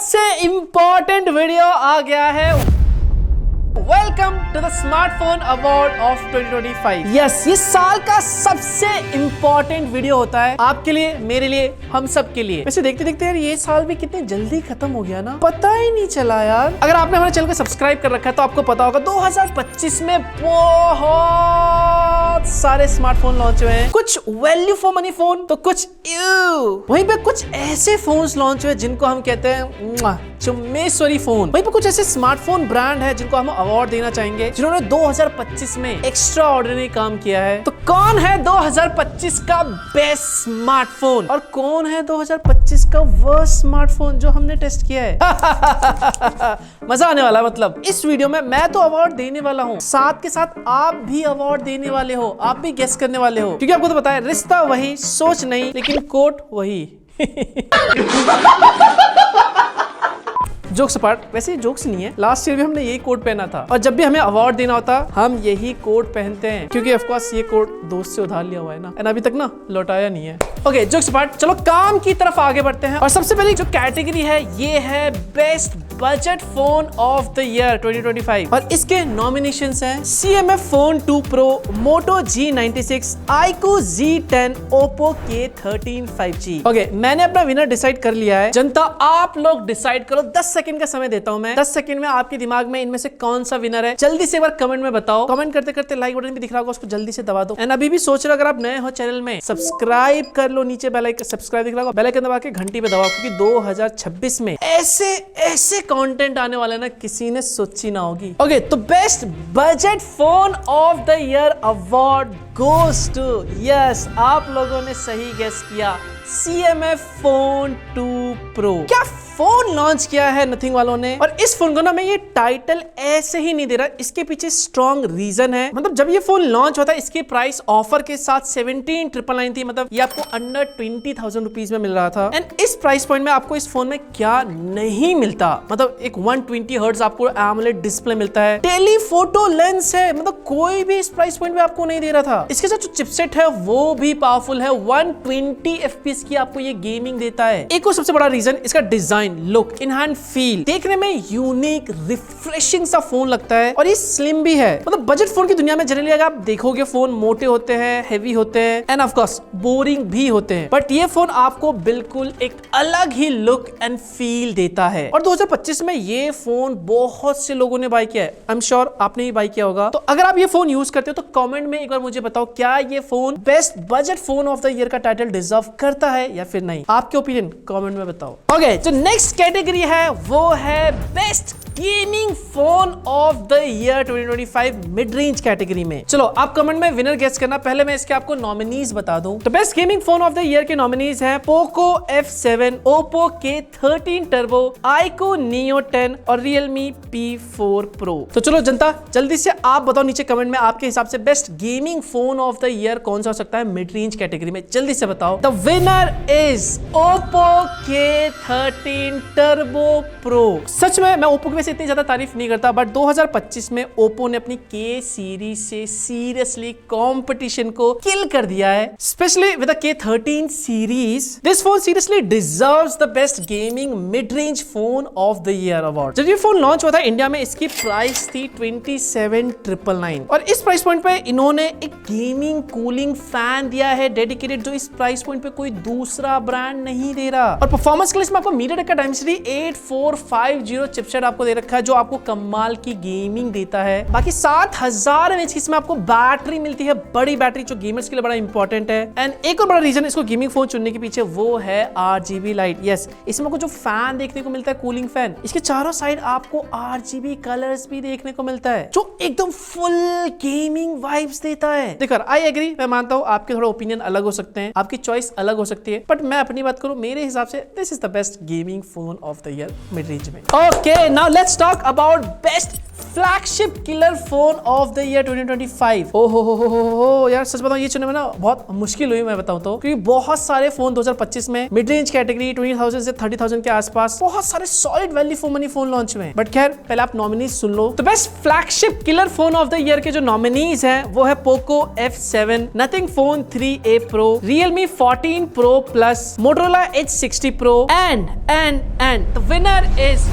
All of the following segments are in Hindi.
सबसे इंपॉर्टेंट वीडियो आ गया है। Welcome to the smartphone award of 2025। Yes, ये साल का सबसे इंपॉर्टेंट वीडियो होता है आपके लिए, मेरे लिए, हम सब के लिए। वैसे देखते देखते यार ये साल भी कितने जल्दी खत्म हो गया ना, पता ही नहीं चला यार। अगर आपने हमारे चैनल को सब्सक्राइब कर रखा है तो आपको पता होगा 2025 में बहुत सारे स्मार्टफोन लॉन्च हुए हैं। कुछ वैल्यू फॉर मनी फोन तो कुछ वहीं पे कुछ ऐसे फोन्स लॉन्च हुए जिनको हम कहते हैं चुम्मेश्वरी फोन। वहीं पे कुछ ऐसे स्मार्टफोन ब्रांड है जिनको हम अवार्ड देना चाहेंगे, जिन्होंने 2025 में एक्स्ट्रा ऑर्डिनरी काम किया है। तो कौन है 2025 का बेस्ट स्मार्टफोन और कौन है 2025 का वर्स्ट स्मार्टफोन जो हमने टेस्ट किया है? मजा आने वाला है। मतलब इस वीडियो में मैं तो अवार्ड देने वाला हूँ, साथ के साथ आप भी अवार्ड देने वाले हो, आप भी गेस करने वाले हो, क्योंकि आपको तो पता है रिश्ता वही, सोच नहीं, लेकिन कोट वही। जोक्स अपार्ट, वैसे जोक्स नहीं है, लास्ट ईयर भी हमने यही कोट पहना था और जब भी हमें अवार्ड देना होता हम यही कोट पहनते हैं, क्योंकि ऑफ कोर्स ये कोट दोस्त से उधार लिया हुआ है ना, एंड अभी तक ना लौटाया नहीं है। ओके, जोक्स अपार्ट, चलो काम की तरफ आगे बढ़ते हैं। और सबसे पहले जो कैटेगरी है ये है best budget phone of the year 2025 और इसके नॉमिनेशंस हैं CMF phone 2 Pro, Moto G96, iQOO Z10, Oppo K13 5G। Okay, मैंने अपना विनर डिसाइड कर लिया है। जनता आप लोग डिसाइड करो, 10 सेकंड का समय देता हूं मैं। 10 सेकंड में आपके दिमाग में इनमें से कौन सा विनर है जल्दी से एक बार कमेंट में बताओ। कमेंट करते करते लाइक बटन भी दिख रहा होगा, उसको जल्दी से दबा दो। एंड अभी भी सोच रहे हो अगर आप नए हो चैनल में, सब्सक्राइब कर लो, नीचे बेल आइकन सब्सक्राइब दिख रहा होगा, बेल आइकन दबा के घंटी पे दबाओ, क्योंकि 2026 में ऐसे कंटेंट आने वाला है ना, किसी ने सोची ना होगी। ओके, तो best budget phone of the year award goes to, yes आप लोगों ने सही गेस किया, CMF फोन 2 Pro। क्या फोन लॉन्च किया है नथिंग वालों ने। और इस फोन को ना मैं ये टाइटल ऐसे ही नहीं दे रहा, इसके पीछे स्ट्रॉन्ग रीजन है। मतलब जब ये फोन लॉन्च होता है इसकी प्राइस ऑफर के साथ 17,999 थी, मतलब ये आपको अंडर 20,000 रुपीज में मिल रहा था। एंड इस प्राइस पॉइंट में आपको इस फोन में क्या नहीं मिलता, मतलब एक 120 हर्ट्ज आपको एमोलेड डिस्प्ले मिलता है, टेलीफोटो लेंस है, मतलब कोई भी इस प्राइस पॉइंट में आपको नहीं दे रहा था। इसके साथ जो चिपसेट है वो भी पावरफुल है, 120 FPS की आपको ये गेमिंग देता है। एक और सबसे बड़ा रीजन इसका design, look, in hand feel, देखने में यूनिक रिफ्रेशिंग सा फोन लगता है और ये स्लिम भी है। मतलब बजट फोन की दुनिया में जनरली अगर आप देखोगे फोन मोटे होते हैं, हेवी होते हैं एंड ऑफ कोर्स बोरिंग भी होते हैं, बट ये फोन आपको बिल्कुल एक अलग ही लुक एंड फील देता है। और 2025 में ये फोन बहुत से लोगों ने बाय किया है, आई एम श्योर आपने भी बाय किया होगा। तो अगर आप ये फोन यूज करते हो तो कमेंट में एक बार मुझे बताओ, क्या ये phone best budget phone of the year का टाइटल डिजर्व करता है या फिर नहीं? आपके ओपिनियन कमेंट में बताओ। ओके, तो नेक्स्ट कैटेगरी है वो है best gaming phone of the year 2025 mid range category में। चलो आप कमेंट में विनर गेस करना, पहले मैं इसके आपको नॉमिनीज बता दूं। तो best gaming phone of the year के नॉमिनीज हैं Poco F7, Oppo K13 Turbo, iQOO Neo 10 और Realme P4 Pro। तो चलो जनता जल्दी से आप बताओ नीचे कमेंट में आपके हिसाब से best gaming phone of the year कौन सा हो सकता है मिड रेंज कैटेगरी में, जल्दी से बताओ। The winner is Oppo K13 Turbo Pro। सच में मैं Oppo की इतनी ज्यादा तारीफ नहीं करता, बट 2025 में ओप्पो ने अपनी K सीरीज से सीरियसली कंपटीशन को किल कर दिया है, specially with the K13 series. This phone seriously deserves the best gaming mid range phone of the year award. जब ये फोन लॉन्च हुआ था इंडिया में इसकी प्राइस थी 27,999 और इस प्राइस पॉइंट पे इन्होंने एक गेमिंग कूलिंग फैन दिया है डेडिकेटेड, जो इस प्राइस पॉइंट पे कोई दूसरा ब्रांड नहीं दे रहा। और परफॉर्मेंस के लिए आपको MediaTek का Dimensity 8450 चिपसेट आपको दे रखा है, जो आपको कमाल की गेमिंग देता है। बाकी 7000 mAh की इसमें आपको बैटरी मिलती है, बड़ी बैटरी जो गेमर्स के लिए बड़ा इंपॉर्टेंट है। एंड एक और बड़ा रीजन इसको गेमिंग फोन चुनने के पीछे वो है RGB लाइट। यस, इसमें आपको जो फैन देखने को मिलता है, कूलिंग फैन, इसके चारों साइड आपको RGB कलर्स भी देखने को मिलता है, जो एकदम फुल गेमिंग वाइब्स देता है। देखो आई एग्री, मैं मानता हूँ आपके थोड़ा ओपिनियन अलग हो सकते हैं, आपकी चॉइस अलग हो सकती है, बट मैं अपनी बात करूं, मेरे हिसाब से this is the best gaming phone of the year mid range में। Okay, now let's talk about best flagship killer phone of the year 2025। हो यार, सच बताऊं ये चुनने में ना बहुत मुश्किल हुई, मैं बताऊं तो, क्योंकि बहुत सारे फोन 2025 में मिड रेंज कैटेगरी 20,000 से 30,000 के आसपास बहुत सारे solid value for money phone launch हुए। बट खैर पहले आप नॉमिनीज सुन लो। तो best flagship killer phone of the year के जो नॉमिनीज हैं वो है Poco F7, nothing phone 3A Pro, Realme 14 Pro Plus, Motorola Edge 60 Pro and the winner is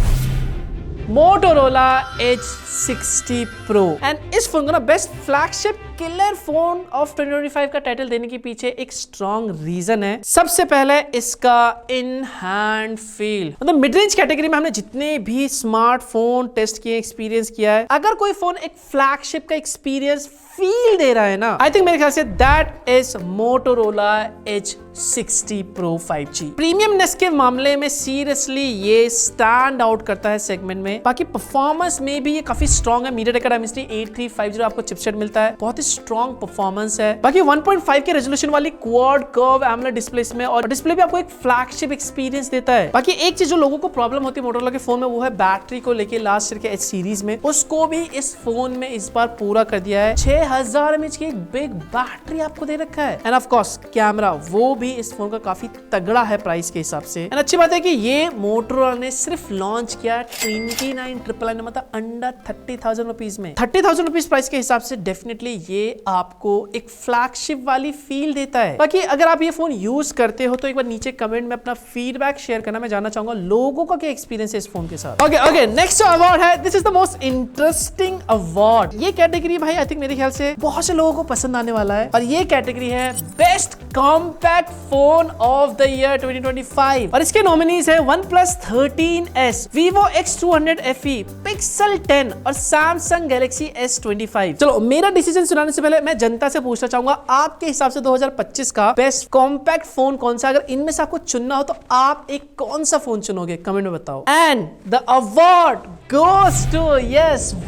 Motorola Edge 60 Pro। And इस फोन को ना best flagship killer phone of 2025 का टाइटल देने के पीछे एक स्ट्रॉन्ग रीजन है। सबसे पहले इसका इन हैंड फील। मतलब मिड रेंज कैटेगरी में हमने जितने भी स्मार्टफोन टेस्ट किए, एक्सपीरियंस किया है, अगर कोई फोन एक फ्लैगशिप का एक्सपीरियंस फील दे रहा है ना, आई थिंक मेरे ख्याल say that is Motorola Edge 60 Pro 5G। Premiumness के मामले में सीरियसली ये स्टैंड आउट करता है सेगमेंट में। बाकी परफॉर्मेंस में भी ये काफी स्ट्रॉन्ग है। MediaTek Dimensity 8350 आपको चिपसेट मिलता है, बहुत ही स्ट्रॉन्ग परफॉर्मेंस है। बाकी 1.5 के रेजोल्यूशन वाली क्वाड कर्व एमोलेड डिस्प्ले में, और डिस्प्ले भी आपको एक फ्लैगशिप एक्सपीरियंस देता है। बाकी एक चीज जो लोगों को प्रॉब्लम होती है Motorola के फोन में, वो है बैटरी को लेके लास्ट ईयर के Edge सीरीज में, उसको भी इस फोन में इस बार पूरा कर दिया है। 6000 mAh की एक बिग बैटरी आपको दे रखा है। एंड ऑफ कोर्स कैमरा वो भी इस फोन का काफी तगड़ा है प्राइस के हिसाब से। एंड अच्छी बात है कि ये Motorola ने सिर्फ लॉन्च किया 29,999, मतलब अंडर 30,000 रुपीज में। 30,000 रुपीज प्राइस के हिसाब से डेफिनेटली ये आपको एक फ्लैगशिप वाली फील देता है। बाकी अगर आप ये फोन यूज करते हो तो एक बार नीचे कमेंट में अपना फीडबैक शेयर करना, मैं जानना चाहूंगा लोगों का क्या एक्सपीरियंस है इस फोन के साथ। ओके नेक्स्ट अवार्ड है, this is the most interesting award. ये कैटेगरी भाई आई थिंक मेरे ख्याल से बहुत से लोगों को पसंद आने वाला है, और ये कैटेगरी है best compact phone of the year 2025। और इसके नॉमिनीज है OnePlus 13S, Vivo X200 FE, Pixel 10 और Samsung Galaxy S25। चलो मेरा डिसीजन सुनाने से पहले मैं जनता से पूछना चाहूंगा, आपके हिसाब से 2025 का बेस्ट कॉम्पैक्ट फोन कौन सा? अगर इनमें से आपको चुनना हो तो आप एक कौन सा फोन चुनोगे? कमेंट में बताओ। And the award goes to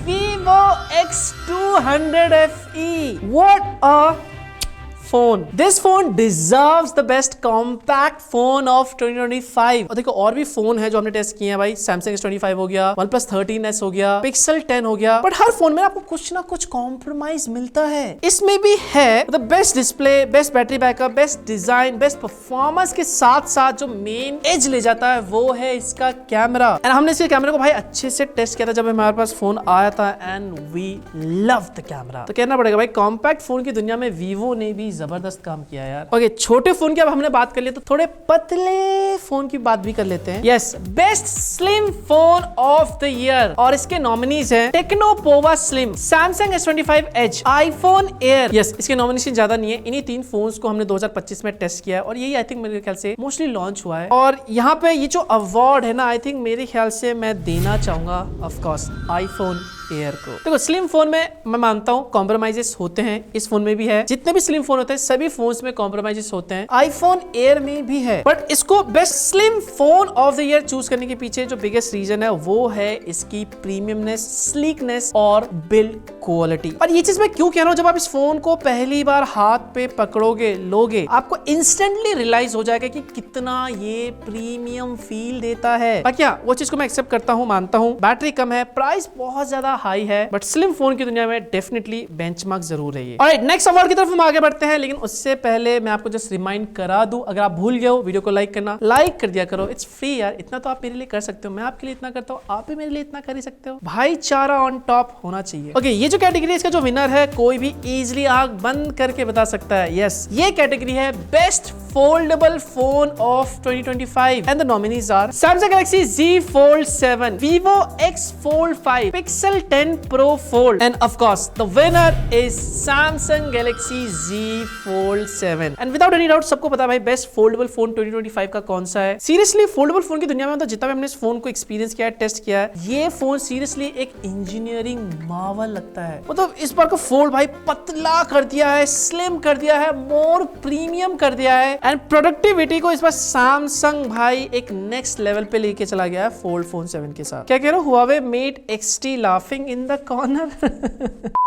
Vivo X200 FE। What a phone! This phone deserves the best compact phone of 2025। और देखो और भी फोन है जो हमने टेस्ट किए हैं भाई, Samsung S25 हो गया, OnePlus 13S हो गया, Pixel 10 हो गया, बट हर फोन में आपको कुछ ना कुछ कॉम्प्रोमाइज मिलता है। इसमें भी है the best display, best battery backup, best design, best performance के साथ साथ जो मेन एज ले जाता है वो है इसका कैमरा। एंड हमने इसके कैमरे को भाई अच्छे से टेस्ट किया था जब हमारे पास फोन आया था, and we love the camera. तो कहना पड़ेगा भाई कॉम्पैक्ट फोन की दुनिया में Vivo ने भी जबरदस्त काम किया यार। ओके छोटे फोन की अब हमने बात कर ली, तो थोड़े पतले फोन की बात भी कर लेते हैं। Yes, best slim phone of the year, और इसके नॉमिनीज हैं techno Pova slim, Samsung S25 Edge, iPhone air. Yes, इसके नॉमिनेशन ज्यादा नहीं है। इन्हीं 3 फोन्स को हमने 2025 में टेस्ट किया है, और यही आई थिंक मेरे ख्याल से मोस्टली लॉन्च हुआ है। और यहाँ पे ये जो अवार्ड है ना, आई थिंक मेरे ख्याल से मैं देना चाहूंगा ऑफ कोर्स आईफोन एयर को। देखो स्लिम फोन में मैं मानता हूँ कॉम्प्रोमाइजेस होते हैं, इस फोन में भी है। जितने भी स्लिम फोन होते हैं सभी फोन्स में कॉम्प्रोमाइजेस होते हैं, आईफोन एयर में भी है। बट इसको best slim phone of the year choose करने के पीछे जो बिगेस्ट रीजन है वो है इसकी प्रीमियमनेस, स्लीकनेस और बिल्ड क्वालिटी। और ये चीज मैं क्यों कह रहा हूँ, जब आप इस फोन को पहली बार हाथ पे पकड़ोगे, लोगे, आपको इंस्टेंटली रियलाइज हो जाएगा कि कितना ये प्रीमियम फील देता है। बाकी वो चीज को मैं एक्सेप्ट करता हूँ, मानता हूँ। बैटरी कम है, प्राइस बहुत ज्यादा हाई है, बट स्लिम फोन की दुनिया में डेफिनेटली बेंचमार्क जरूर है ये। ऑलराइट, नेक्स्ट अवार्ड की तरफ हम आगे बढ़ते हैं, लेकिन उससे पहले मैं आपको जस्ट रिमाइंड करा दूं, अगर आप भूल गए हो वीडियो को लाइक करना, लाइक कर दिया करो। इट्स फ्री यार, इतना तो आप मेरे लिए कर सकते हो, मैं आपके लिए इतना करता हूँ, आप भी मेरे लिए इतना कर ही सकते हो। भाईचारा ऑन टॉप होना चाहिए। ओके, ये जो कैटेगरी है इसका जो विनर है कोई भी इजीली आंख बंद करके बता सकता है। यस, ये कैटेगरी है best foldable phone of 2025 and the nominees are Samsung Galaxy Z Fold 7, Vivo X Fold 5, Pixel 10 Pro Fold, and of course the winner is Samsung Galaxy Z Fold 7। and without any doubt सबको पता है भाई बेस्ट फोल्डेबल फोन 2025 का कौन सा है। सीरियसली फोल्डेबल फोन की दुनिया में तो जितना भी हमने इस फोन को एक्सपीरियंस किया है, टेस्ट किया है, ये फोन सीरियसली एक इंजीनियरिंग मार्वल लगता है। मतलब इस बार का फोल्ड भाई पतला कर दिया है, स्लिम कर दिया है, मोर प्रीमियम कर दिया है, एंड प्रोडक्टिविटी को इस बार सैमसंग भाई एक नेक्स्ट लेवल पे लेके चला गया है फोल्ड फोन 7 के साथ। क्या कह रहा हूँ, Huawei Mate X3 laughing rotting in the corner.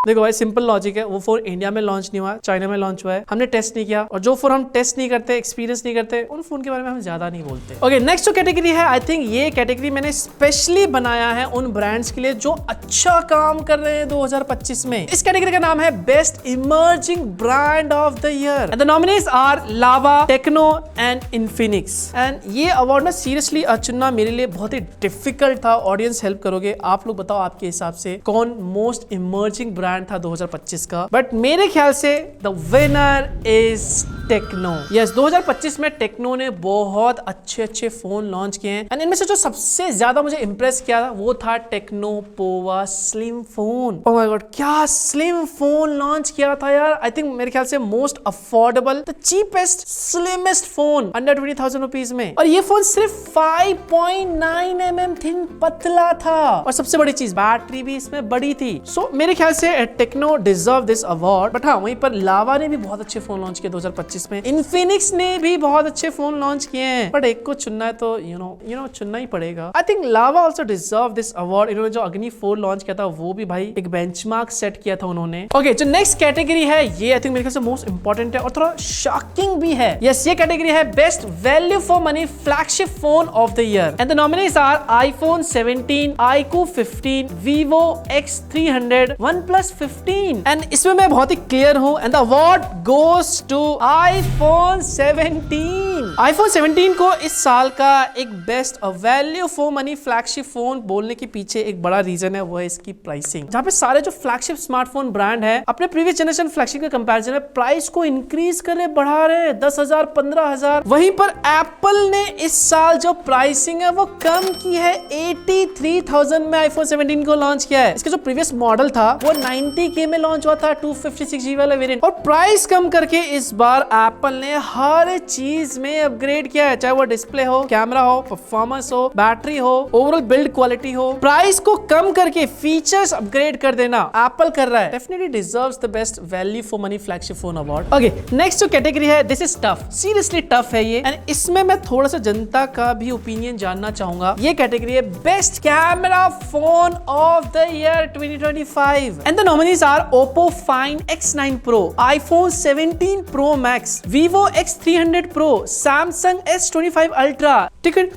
देखो भाई सिंपल लॉजिक है, वो फोन इंडिया में लॉन्च नहीं हुआ, चाइना में लॉन्च हुआ है, हमने टेस्ट नहीं किया, और जो फोन हम टेस्ट नहीं करते, एक्सपीरियंस नहीं करते, उन फोन के बारे में हम ज्यादा नहीं बोलते। ओके, नेक्स्ट जो कैटेगरी है, आई थिंक ये कैटेगरी मैंने स्पेशली बनाया है उन ब्रांड्स के लिए जो अच्छा काम कर रहे हैं 2025 में। इस कैटेगरी का नाम है best emerging brand of the year and the nominees are Lava, Tecno and Infinix. And ये अवार्ड ना सीरियसली चुनना मेरे लिए बहुत ही डिफिकल्ट था। ऑडियंस हेल्प करोगे, आप लोग बताओ आपके हिसाब से कौन मोस्ट इमर्जिंग ब्रांड था 2025 का। बट मेरे ख्याल से the winner is Tecno. Yes, 2025 में टेक्नो ने बहुत अच्छे अच्छे फोन लॉन्च किए हैं एंड इनमें से जो सबसे ज्यादा मुझे इंप्रेस किया वो था techno Pova slim phone. Oh my God, क्या स्लिम फोन लॉन्च किया था यार। आई थिंक मेरे ख्याल से most affordable, the cheapest slimmest phone under 20,000 rupees में। और ये फोन सिर्फ 5.9 mm थिन पतला था और सबसे बड़ी चीज बैटरी भी इसमें बड़ी थी। सो मेरे ख्याल से Tecno deserve this award. But हाँ, वहीं पर लावा ने भी बहुत अच्छे फोन लॉन्च किए 2025 में, इन्फिनिक्स ने भी बहुत अच्छे फोन लॉन्च किए हैं। बट एक को चुनना है तो यू नो चुनना ही पड़ेगा। I think lava also deserve this award. इन्होंने जो अग्नि 4 लॉन्च किया था वो भी भाई एक बेंचमार्क सेट किया था उन्होंने। ओके, जो नेक्स्ट कैटेगरी है ये आई थिंक मेरे ख्याल से मोस्ट इंपॉर्टेंट है और थोड़ा शॉकिंग भी है। यस, ये कैटेगरी है best value for money flagship phone of the year and the nominees are iPhone 17, iQOO 15, Vivo X300, OnePlus 15। And इसमें मैं बहुत ही क्लियर हूं and the award goes to iPhone 17। iPhone 17 को इस साल का एक best value for money flagship phone बोलने के पीछे एक बड़ा रीजन है, वो है इसकी प्राइसिंग। जहां पे सारे जो फ्लैगशिप स्मार्टफोन ब्रांड है अपने प्रीवियस जनरेशन फ्लैगशिप के कंपैरिजन में प्राइस को इंक्रीज कर रहे, बढ़ा रहे, 10,000, 15,000। वहीं पर एप्पल ने इस साल जो प्राइसिंग है वो कम की है, 83,000 में iPhone 17 को लॉन्च किया है। इसका जो प्रीवियस मॉडल था वो 90K में लॉन्च हुआ था, 256GB वाला वेरिएंट। और प्राइस कम करके इस बार एप्पल ने हर चीज में अपग्रेड किया है, चाहे वो डिस्प्ले हो, कैमरा हो, परफॉर्मेंस हो, बैटरी हो, ओवरऑल बिल्ड क्वालिटी हो। प्राइस को कम करके फीचर्स अपग्रेड कर देना एप्पल कर रहा है, definitely deserves the best value for money flagship phone award. Okay, next जो कैटेगरी है, this is tough, seriously tough है ये एंड इसमें मैं थोड़ा सा जनता का भी ओपिनियन जानना चाहूंगा। ये कैटेगरी है best camera phone of the year 2025 and the nominees are Oppo Find X9 Pro, iPhone 17 Pro Max, Vivo X300 Pro, Samsung S25 Ultra। Take a,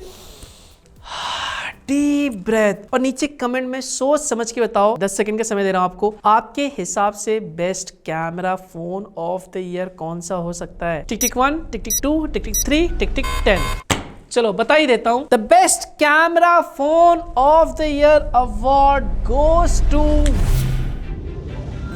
deep breath और नीचे कमेंट में सोच समझ के बताओ, 10 सेकंड का समय दे रहा हूं आपको, आपके हिसाब से best camera phone of the year कौन सा हो सकता है। टिक टिक 1, टिक टिक 2, टिक टिक 3, टिक टिक 10। चलो बता ही देता हूं, the best camera phone of the year award goes to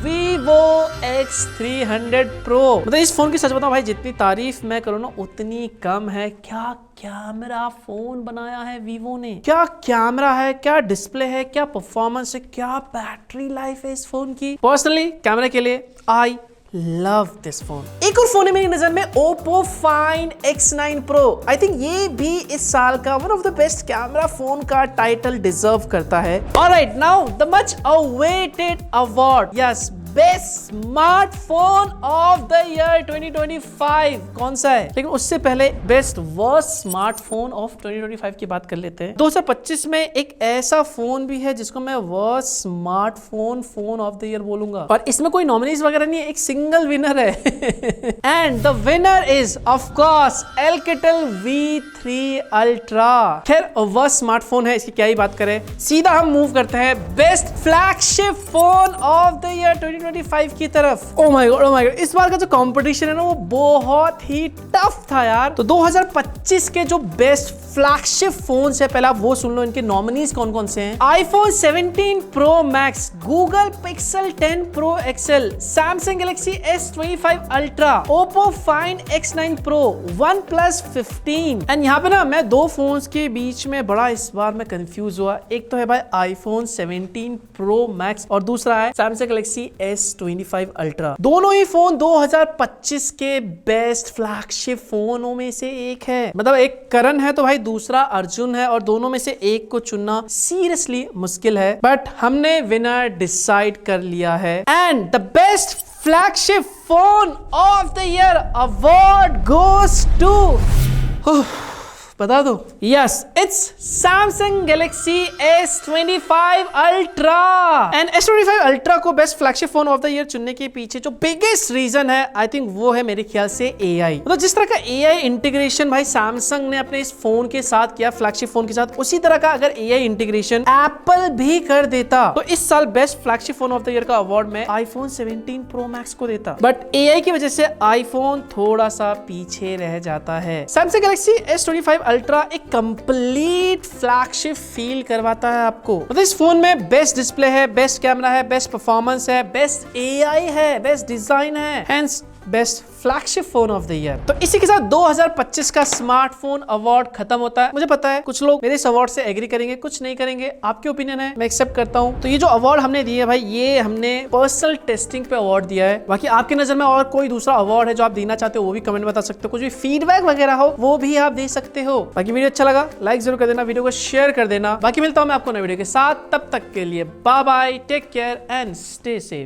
Vivo X300 Pro। मतलब इस फोन की सच बताऊं भाई, जितनी तारीफ मैं करूं ना उतनी कम है। क्या कैमरा फोन बनाया है वीवो ने, क्या कैमरा है, क्या डिस्प्ले है, क्या परफॉर्मेंस है, क्या बैटरी लाइफ है इस फोन की। पर्सनली कैमरे के लिए आई लव दिस फोन। एक और फोन है मेरी नजर में, Oppo Find X9 Pro। I think ये भी इस साल का one of the best camera phone का टाइटल डिजर्व करता है। Alright, now the much awaited award, yes, best smartphone of the year 2025 कौन सा है। लेकिन उससे पहले बेस्ट वर्स्ट स्मार्टफोन ऑफ 2025 की बात कर लेते हैं। 2025 में एक ऐसा फोन भी है जिसको मैं worst smartphone phone of the year बोलूंगा और इसमें कोई नॉमिनीज वगैरह नहीं है, एक सिंगल विनर है and the winner is of course Alcatel V3 Ultra। खैर वर्स्ट स्मार्टफोन है, इसकी क्या ही बात करें। सीधा हम मूव करते हैं best flagship phone of the year 2025 की तरफ। ओ माय गॉड, इस बार का जो कंपटीशन है ना वो बहुत ही टफ था यार। तो 2025 के जो बेस्ट फ्लैगशिप फोन है, पहले आप वो सुन लो, इनके नॉमिनीज कौन कौन से हैं। iPhone 17 Pro Max, Google Pixel 10 Pro XL, Samsung Galaxy S25 Ultra, Oppo Find X9 Pro, OnePlus 15। And यहाँ पे ना मैं दो फोन्स के बीच में बड़ा इस बार मैं कंफ्यूज हुआ। एक तो है भाई iPhone 17 Pro Max और दूसरा है Samsung Galaxy S25 Ultra। दोनों ही फोन 2025 के बेस्ट फ्लैगशिप फोनों में से एक है। मतलब एक करण है तो भाई दूसरा अर्जुन है और दोनों में से एक को चुनना सीरियसली मुश्किल है। बट हमने विनर डिसाइड कर लिया है and the best flagship phone of the year award goes to बता दो। Yes, it's Samsung Galaxy S25 Ultra and S25 Ultra को best flagship phone of the year चुनने के पीछे जो बिगेस्ट रीजन है आई थिंक वो है मेरे ख्याल से AI। मतलब जिस तरह का AI इंटीग्रेशन भाई सैमसंग ने अपने इस फोन के साथ किया, फ्लैगशिप फोन के साथ, उसी तरह का अगर AI इंटीग्रेशन एप्पल भी कर देता तो इस साल best flagship phone of the year का अवार्ड मैं iPhone 17 Pro Max को देता। बट AI की वजह से iPhone थोड़ा सा पीछे रह जाता है। Samsung Galaxy S25 Ultra एक कंप्लीट फ्लैगशिप फील करवाता है आपको। मतलब इस फोन में बेस्ट डिस्प्ले है, बेस्ट कैमरा है, बेस्ट परफॉर्मेंस है, बेस्ट AI है, बेस्ट डिजाइन है, hence best flagship phone of the year. तो इसी के साथ 2025 का स्मार्टफोन अवार्ड खत्म होता है। मुझे पता है कुछ लोग मेरे इस अवार्ड से एग्री करेंगे, कुछ नहीं करेंगे, आपकी ओपिनियन है, मैं एक्सेप्ट करता हूं। तो ये जो अवार्ड हमने दिए भाई, ये हमने पर्सनल टेस्टिंग पे अवार्ड दिया है। बाकी आपकी नजर में और कोई दूसरा अवार्ड है जो आप देना चाहते हो वो भी कमेंट बता सकते हो, कुछ भी फीडबैक वगैरह हो वो भी आप दे सकते हो। बाकी वीडियो अच्छा लगा लाइक जरूर कर देना, वीडियो को शेयर कर देना। बाकी मिलता हूं मैं आपको नए वीडियो के साथ, तब तक के लिए bye bye, take care and stay safe.